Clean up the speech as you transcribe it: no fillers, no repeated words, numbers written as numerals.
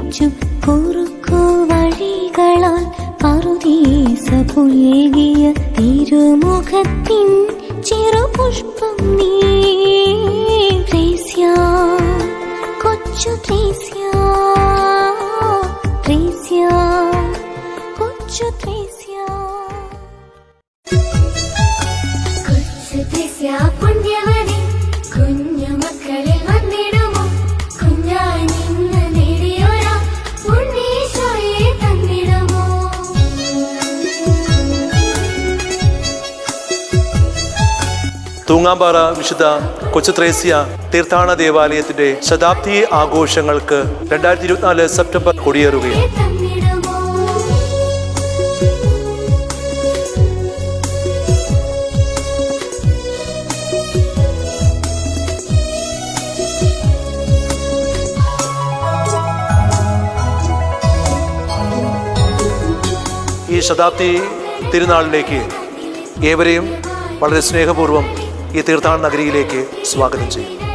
തിരിച്ചു കുറുക്കു വഴികളാൽ പറുദീസ പുൽകിയ തിരുമുഖത്തിൻ ചെറുപുഷ്പം നീ. ത്രേസ്യ, കൊച്ചു ത്രേസ്യ, ത്രേസ്യ, കൊച്ചു ത്രേസ്യ. കൊച്ചു ത്രേസ്യ പുണ്യവതി, കുഞ്ഞു മക്കളിൽ വന്നിടുമോ കുഞ്ഞായി നിന്ന് നേടിയൊരാ ഉണ്ണീശോയെ തന്നിടുമോ. തൂങ്ങാമ്പാറ വിശുദ്ധ കൊച്ചു ത്രേസ്യ തീർത്ഥാടന ദേവാലയത്തിന്റെ ശതാബ്ദി ആഘോഷങ്ങൾക്ക് 2024 സെപ്റ്റംബർ കൊടിയേറുകയാണ്. ഈ ശതാബ്ദി തിരുനാളിലേക്ക് ഏവരെയും വളരെ സ്നേഹപൂർവ്വം ഈ തീർത്ഥാടന നഗരിയിലേക്ക് സ്വാഗതം ചെയ്യും.